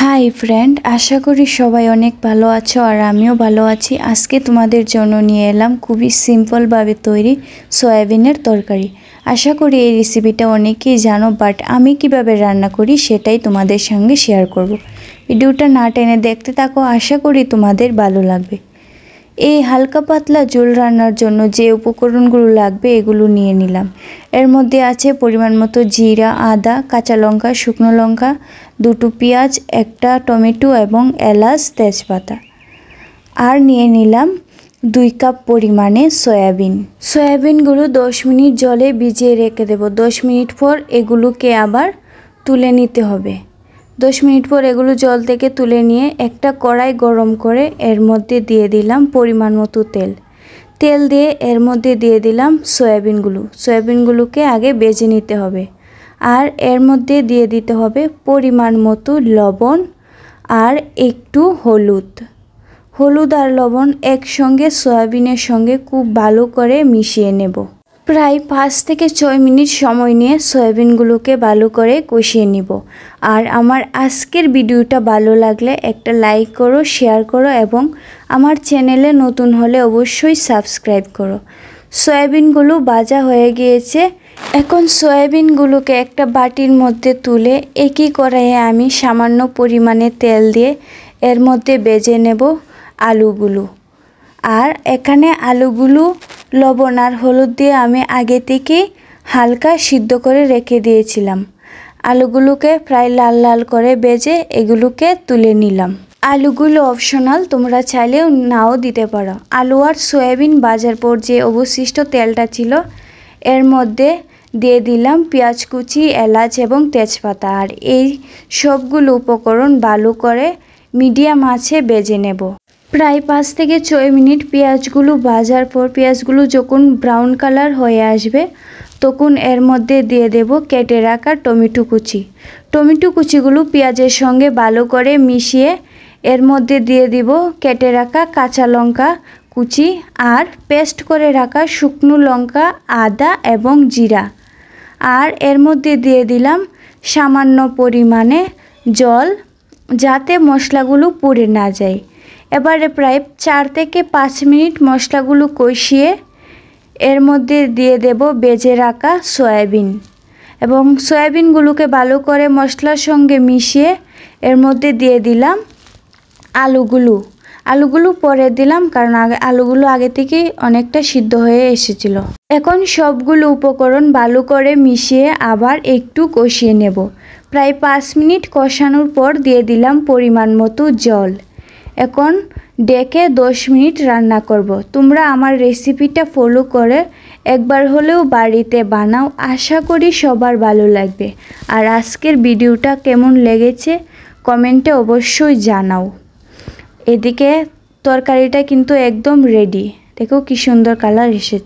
Hi friend, আশা করি সবাই অনেক ভালো আছো আর আমিও ভালো আছি। আজকে তোমাদের জন্য নিয়ে এলাম খুবই সিম্পলভাবে তৈরি সয়াবিনের তরকারি। আশা করি এই রেসিপিটা অনেকেই জানো, বাট আমি কিভাবে রান্না করি সেটাই তোমাদের সঙ্গে শেয়ার করব। ভিডিওটা না টেনে দেখতে থাকো, আশা করি তোমাদের ভালো লাগবে। এই হালকা পাতলা ঝোল রান্নার জন্য যে উপকরণগুলো লাগবে এগুলো নিয়ে নিলাম। এর মধ্যে আছে পরিমাণ মতো জিরা, আদা, কাঁচা লঙ্কা, শুকনো লঙ্কা, দুটো পেঁয়াজ, একটা টমেটো এবং এলাচ, তেজপাতা। আর নিয়ে নিলাম 2 কাপ পরিমাণে সয়াবিনগুলো 10 মিনিট জলে ভিজিয়ে রেখে দেব। 10 মিনিট পর এগুলোকে আবার তুলে নিতে হবে। 10 মিনিট পর এগুলো জল থেকে তুলে নিয়ে একটা কড়াই গরম করে এর মধ্যে দিয়ে দিলাম পরিমাণ মতো তেল দিয়ে এর মধ্যে দিয়ে দিলাম সয়াবিনগুলোকে আগে ভেজে নিতে হবে। আর এর মধ্যে দিয়ে দিতে হবে পরিমাণ মতো লবণ আর একটু হলুদ আর লবণ একসঙ্গে সয়াবিনের সঙ্গে খুব ভালো করে মিশিয়ে নেব। প্রায় 5 থেকে 6 মিনিট সময় নিয়ে সয়াবিনগুলোকে ভালো করে কষিয়ে নিব। আর আমার আজকের ভিডিওটা ভালো লাগলে একটা লাইক করো, শেয়ার করো এবং আমার চ্যানেলে নতুন হলে অবশ্যই সাবস্ক্রাইব করো। সয়াবিনগুলো ভাজা হয়ে গিয়েছে। এখন সয়াবিনগুলোকে একটা বাটির মধ্যে তুলে একই কড়াইয়ে আমি সামান্য পরিমাণে তেল দিয়ে এর মধ্যে ভেজে নেব আলুগুলো। আর এখানে আলুগুলো লবণ আর হলুদ দিয়ে আমি আগে থেকে হালকা সিদ্ধ করে রেখে দিয়েছিলাম। আলুগুলোকে প্রায় লাল লাল করে ভেজে এগুলোকে তুলে নিলাম। আলুগুলো অপশনাল, তোমরা চাইলেও নাও দিতে পারো। আলু আর সয়াবিন ভাজার পর যে অবশিষ্ট তেলটা ছিল এর মধ্যে দিয়ে দিলাম পেঁয়াজ কুচি, এলাচ এবং তেজপাতা। আর এই সবগুলো উপকরণ ভালো করে মিডিয়াম আঁচে ভেজে নেব। প্রায় 5 থেকে 6 মিনিট পেঁয়াজগুলো ভাজার পর পেঁয়াজগুলো যখন ব্রাউন কালার হয়ে আসবে তখন এর মধ্যে দিয়ে দেব কেটে রাখা টমেটো কুচিগুলো পেঁয়াজের সঙ্গে ভালো করে মিশিয়ে এর মধ্যে দিয়ে দিব কেটে রাখা কাঁচা লঙ্কা কুচি আর পেস্ট করে রাখা শুকনো লঙ্কা, আদা এবং জিরা। আর এর মধ্যে দিয়ে দিলাম সামান্য পরিমাণে জল, যাতে মশলাগুলো পুড়ে না যায়। এবারে প্রায় 4 থেকে 5 মিনিট মশলাগুলো কষিয়ে এর মধ্যে দিয়ে দেব ভেজে রাখা সয়াবিন এবং সয়াবিনগুলোকে ভালো করে মশলার সঙ্গে মিশিয়ে এর মধ্যে দিয়ে দিলাম আলুগুলো পরে দিলাম, কারণ আলুগুলো আগে থেকেই অনেকটা সিদ্ধ হয়ে এসেছিল। এখন সবগুলো উপকরণ ভালো করে মিশিয়ে আবার একটু কষিয়ে নেব। প্রায় 5 মিনিট কষানোর পর দিয়ে দিলাম পরিমাণ মতো জল। এখন ডেকে 10 মিনিট রান্না করব। তোমরা আমার রেসিপিটা ফলো করে একবার হলেও বাড়িতে বানাও, আশা করি সবার ভালো লাগবে। আর আজকের ভিডিওটা কেমন লেগেছে কমেন্টে অবশ্যই জানাও। এদিকে তরকারিটা কিন্তু একদম রেডি, দেখো কি সুন্দর কালার এসেছে।